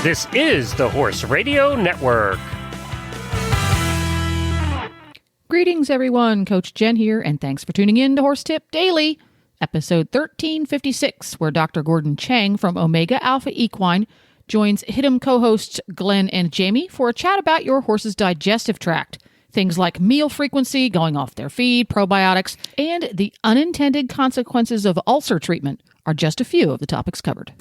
This is the Horse Radio Network. Greetings, everyone. Coach Jen here, and thanks for tuning in to Horse Tip Daily, episode 1356, where Dr. Gordon Chang from Omega Alpha Equine joins Hit'em co-hosts Glenn and Jamie for a chat about your horse's digestive tract. Things like meal frequency, going off their feed, probiotics, and the unintended consequences of ulcer treatment are just a few of the topics covered.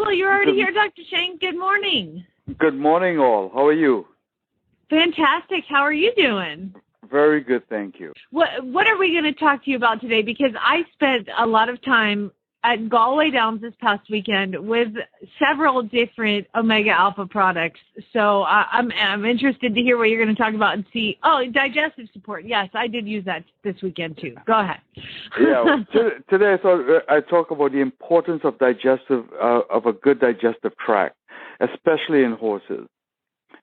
You're already here, Dr. Chang. Good morning. Good morning, all. How are you? Fantastic. How are you doing? Very good, thank you. What are we going to talk to you about today? Because I spent a lot of time at Galway Downs this past weekend with several different Omega Alpha products. So I'm interested to hear what you're going to talk about and see. Oh, digestive support. Yes, I did use that this weekend too. Go ahead. Yeah. Today I thought I'd talk about the importance of a good digestive tract, especially in horses.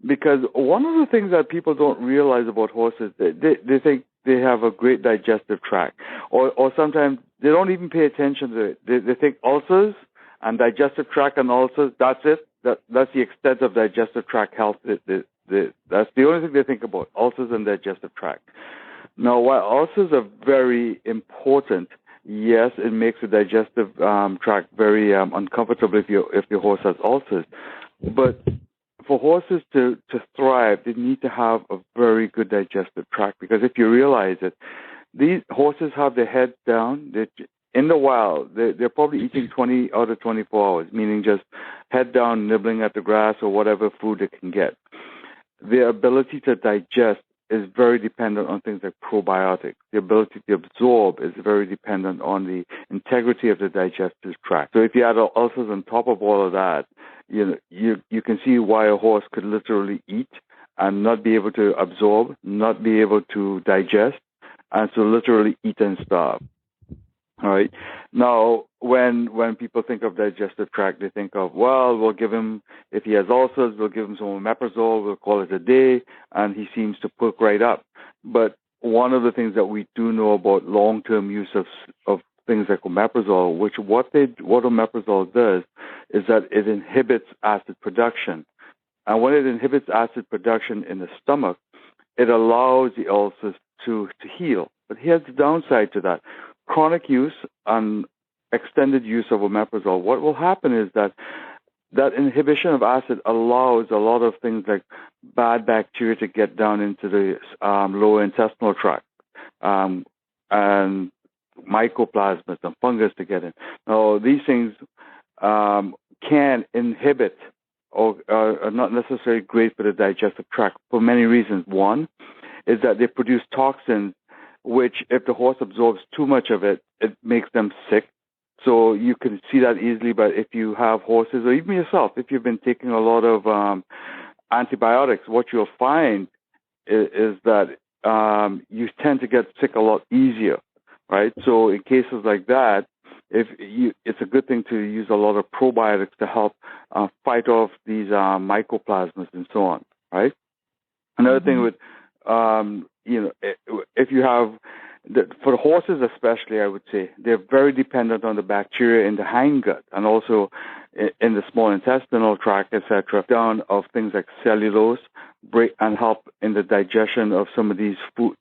Because one of the things that people don't realize about horses, they think they have a great digestive tract, or sometimes they don't even pay attention to it. They think ulcers and digestive tract and ulcers, that's it. That's the extent of digestive tract health. That's the only thing they think about, ulcers and digestive tract. Now, while ulcers are very important, yes, it makes the digestive tract very uncomfortable if your horse has ulcers. But for horses to thrive, they need to have a very good digestive tract, because if you realize it, these horses have their heads down. In the wild, they're probably eating 20 out of 24 hours, meaning just head down, nibbling at the grass or whatever food they can get. Their ability to digest is very dependent on things like probiotics. The ability to absorb is very dependent on the integrity of the digestive tract. So if you add ulcers on top of all of that, you can see why a horse could literally eat and not be able to absorb, not be able to digest, and so literally eat and starve. All right. Now, when people think of digestive tract, they think of, well, we'll give him, if he has ulcers, we'll give him some omeprazole, we'll call it a day, and he seems to perk right up. But one of the things that we do know about long-term use of things like omeprazole, what omeprazole does is that it inhibits acid production. And when it inhibits acid production in the stomach, it allows the ulcers to heal. But here's the downside to that. Chronic use and extended use of omeprazole, what will happen is that inhibition of acid allows a lot of things like bad bacteria to get down into the lower intestinal tract, and mycoplasmas and fungus to get in. Now, these things can inhibit or are not necessarily great for the digestive tract for many reasons. One is that they produce toxins, which if the horse absorbs too much of it, it makes them sick. So you can see that easily, but if you have horses, or even yourself, if you've been taking a lot of antibiotics, what you'll find is that you tend to get sick a lot easier, right? So in cases like that, it's a good thing to use a lot of probiotics to help fight off these mycoplasmas and so on, right? Another thing with, if you have, for the horses especially, I would say, they're very dependent on the bacteria in the hindgut and also in the small intestinal tract, etc., down of things like cellulose, break and help in the digestion of some of these food,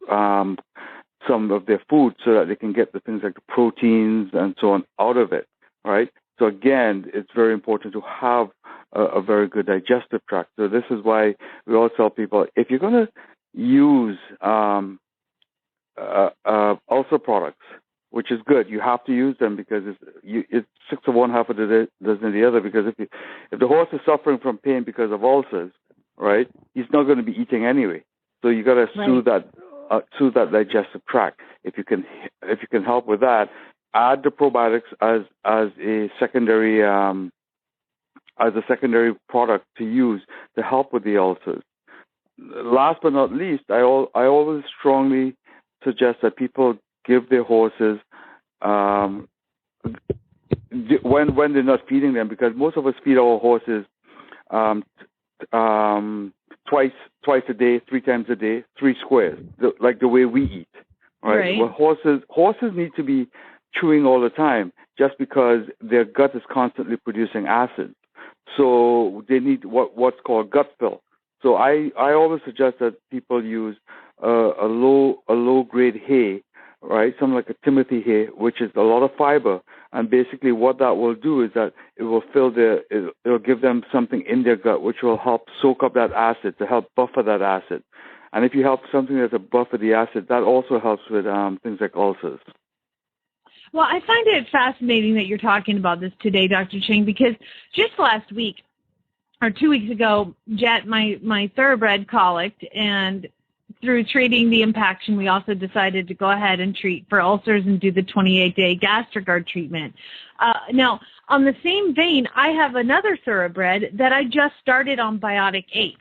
some of their food, so that they can get the things like the proteins and so on out of it, right? So again, it's very important to have a very good digestive tract. So this is why we all tell people, if you're going to use ulcer products, which is good, you have to use them, because it's 6 of one, half of the dozen of the other. Because if the horse is suffering from pain because of ulcers, right, he's not going to be eating anyway. So you got to soothe that digestive tract. If you can help with that, add the probiotics as a secondary product to use to help with the ulcers. Last but not least, I always strongly suggest that people give their horses when they're not feeding them, because most of us feed our horses twice a day, 3 times a day, 3 squares, like the way we eat. Right. Well, horses need to be chewing all the time just because their gut is constantly producing acid. So they need what's called gut fill. So I always suggest that people use a low grade hay, right? Something like a Timothy hay, which is a lot of fiber. And basically what that will do is that it will it'll give them something in their gut which will help soak up that acid, to help buffer that acid. And if you help something that's a buffer the acid, that also helps with things like ulcers. Well, I find it fascinating that you're talking about this today, Dr. Chang, because just last week or 2 weeks ago, Jet, my thoroughbred colicked, and through treating the impaction, we also decided to go ahead and treat for ulcers and do the 28-day Gastrogard treatment. Now, on the same vein, I have another thoroughbred that I just started on Biotic 8.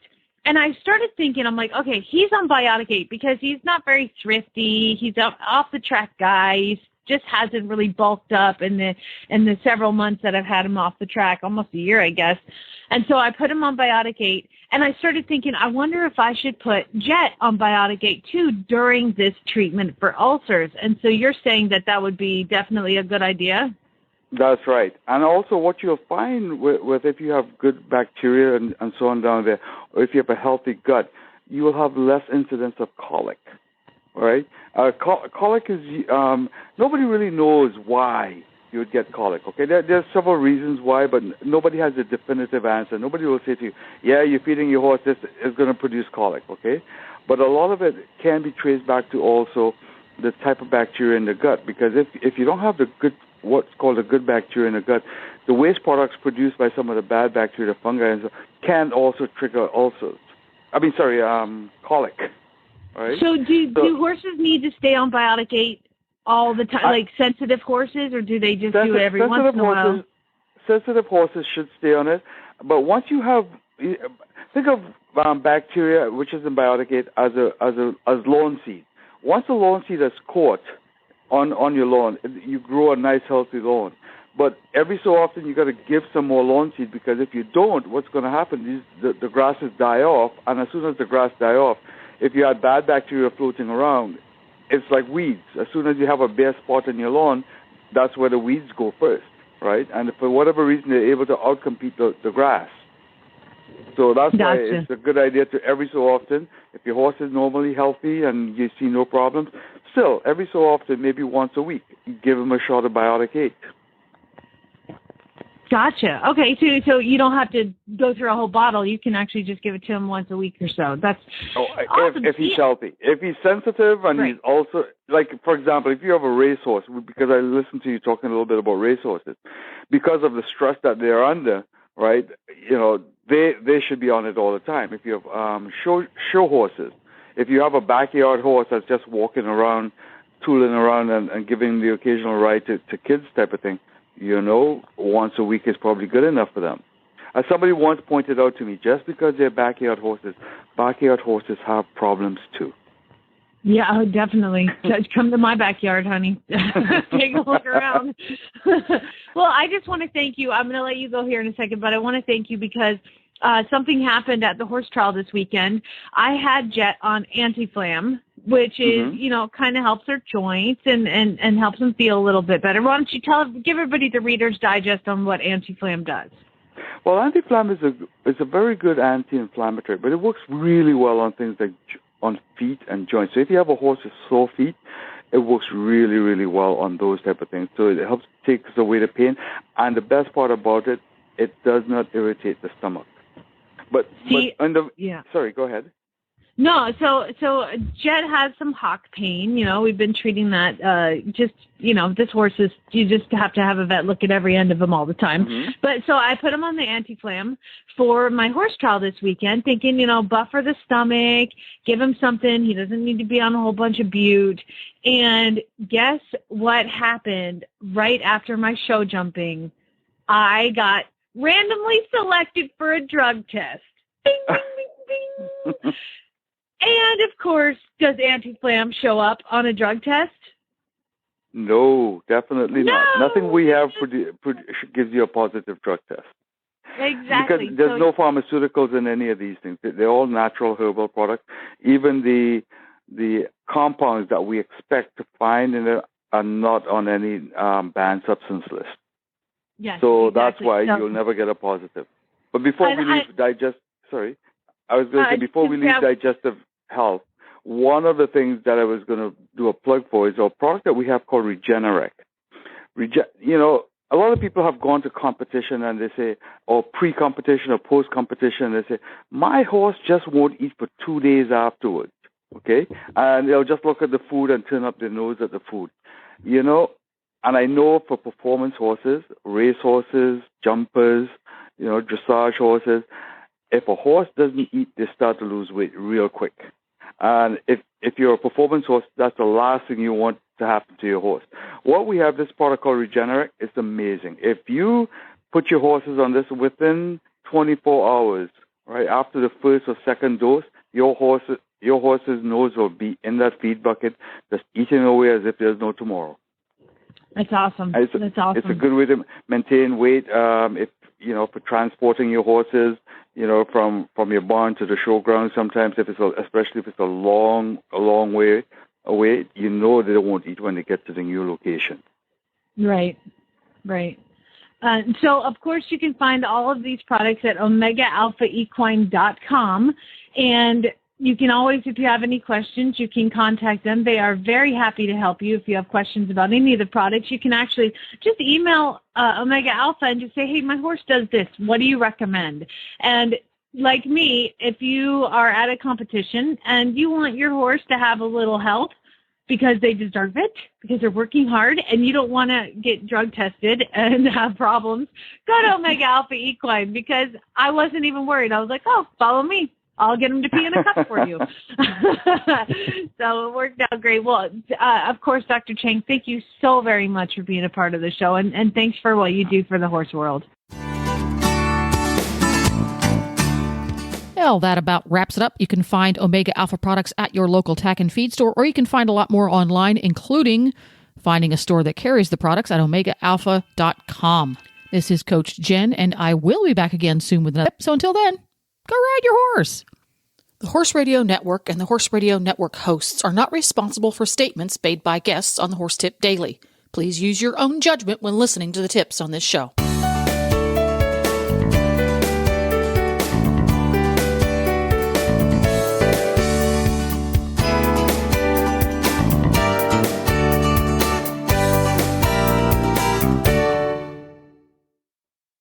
And I started thinking, I'm like, okay, he's on Biotic 8 because he's not very thrifty. He's off the track guy. He just hasn't really bulked up in the several months that I've had him off the track, almost a year, I guess. And so I put him on Biotic 8, and I started thinking, I wonder if I should put Jet on Biotic 8 too during this treatment for ulcers. And so you're saying that would be definitely a good idea? That's right. And also what you'll find with if you have good bacteria and so on down there, or if you have a healthy gut, you will have less incidence of colic, right? Colic is, nobody really knows why you would get colic, okay? There's several reasons why, but nobody has a definitive answer. Nobody will say to you, yeah, you're feeding your horse, this is going to produce colic, okay? But a lot of it can be traced back to also the type of bacteria in the gut, because if you don't have the good, what's called a good bacteria in the gut, the waste products produced by some of the bad bacteria, the fungi, and so, can also trigger ulcers. Colic. Right? So do horses need to stay on Biotic 8 all the time, like sensitive horses, or do they just do it every once in a while? Sensitive horses should stay on it, but once you have, think of bacteria, which is in Biotic 8, as lawn seed. Once the lawn seed is caught on your lawn, you grow a nice healthy lawn. But every so often you got to give some more lawn seed, because if you don't, what's going to happen is the grasses die off, and as soon as the grass die off, if you have bad bacteria floating around, it's like weeds. As soon as you have a bare spot in your lawn, that's where the weeds go first, right? And for whatever reason, they're able to outcompete the grass. So that's why it's a good idea to every so often, if your horse is normally healthy and you see no problems, still, every so often, maybe once a week, you give him a shot of Biotic 8. Gotcha. Okay, so you don't have to go through a whole bottle. You can actually just give it to him once a week or so. That's awesome. If he's healthy. If he's sensitive and he's also, like, for example, if you have a racehorse, because I listened to you talking a little bit about racehorses, because of the stress that they're under, right, they should be on it all the time. If you have show horses, if you have a backyard horse that's just walking around, tooling around and giving the occasional ride to kids type of thing, once a week is probably good enough for them. As somebody once pointed out to me, just because they're backyard horses have problems too. Yeah, definitely. Come to my backyard, honey. Take a look around. Well, I just want to thank you. I'm going to let you go here in a second, but I want to thank you because something happened at the horse trial this weekend. I had Jet on Anti-Flam, which is, kind of helps their joints and helps them feel a little bit better. Why don't you give everybody the Reader's Digest on what Anti-Flam does? Well, Anti-Flam is a very good anti-inflammatory, but it works really well on things like on feet and joints. So if you have a horse with sore feet, it works really, really well on those type of things. So it helps take away the pain. And the best part about it, it does not irritate the stomach. Sorry, go ahead. No, so Jet has some hock pain. We've been treating that. This horse is, you just have to have a vet look at every end of him all the time. Mm-hmm. But so I put him on the Anti-Flam for my horse trial this weekend, thinking, buffer the stomach, give him something. He doesn't need to be on a whole bunch of bute. And guess what happened right after my show jumping? I got randomly selected for a drug test. Ding, ding, ding, ding. And, of course, does Anti-Flam show up on a drug test? No, definitely not. Nothing we have gives you a positive drug test. Exactly. Because there's no pharmaceuticals in any of these things. They're all natural herbal products. Even the compounds that we expect to find in it are not on any banned substance list. Yes, so exactly. That's why you'll never get a positive. But before we leave digestive health, one of the things that I was going to do a plug for is a product that we have called Regenerect. A lot of people have gone to competition and they say, or pre-competition or post-competition, they say, my horse just won't eat for 2 days afterwards, okay? And they'll just look at the food and turn up their nose at the food. And I know for performance horses, race horses, jumpers, dressage horses, if a horse doesn't eat, they start to lose weight real quick. And if you're a performance horse, that's the last thing you want to happen to your horse. What we have, this product called Regenerect, is amazing. If you put your horses on this within 24 hours, right after the first or second dose, your horse's nose will be in that feed bucket, just eating away as if there's no tomorrow. That's awesome. That's awesome. It's a good way to maintain weight. For transporting your horses, from your barn to the showground. Sometimes, especially if it's a long way away, they won't eat when they get to the new location. Right. So, of course, you can find all of these products at OmegaAlphaEquine.com, and you can always, if you have any questions, you can contact them. They are very happy to help you. If you have questions about any of the products, you can actually just email Omega Alpha and just say, hey, my horse does this. What do you recommend? And like me, if you are at a competition and you want your horse to have a little health because they deserve it, because they're working hard, and you don't want to get drug tested and have problems, go to Omega Alpha Equine, because I wasn't even worried. I was like, oh, follow me. I'll get them to pee in a cup for you. So it worked out great. Well, of course, Dr. Chang, thank you so very much for being a part of the show, and thanks for what you do for the horse world. Well, that about wraps it up. You can find Omega Alpha products at your local tack and feed store, or you can find a lot more online, including finding a store that carries the products at OmegaAlpha.com. This is Coach Jen, and I will be back again soon with another. So until then, go ride your horse. The Horse Radio Network and the Horse Radio Network hosts are not responsible for statements made by guests on the Horse Tip Daily. Please use your own judgment when listening to the tips on this show.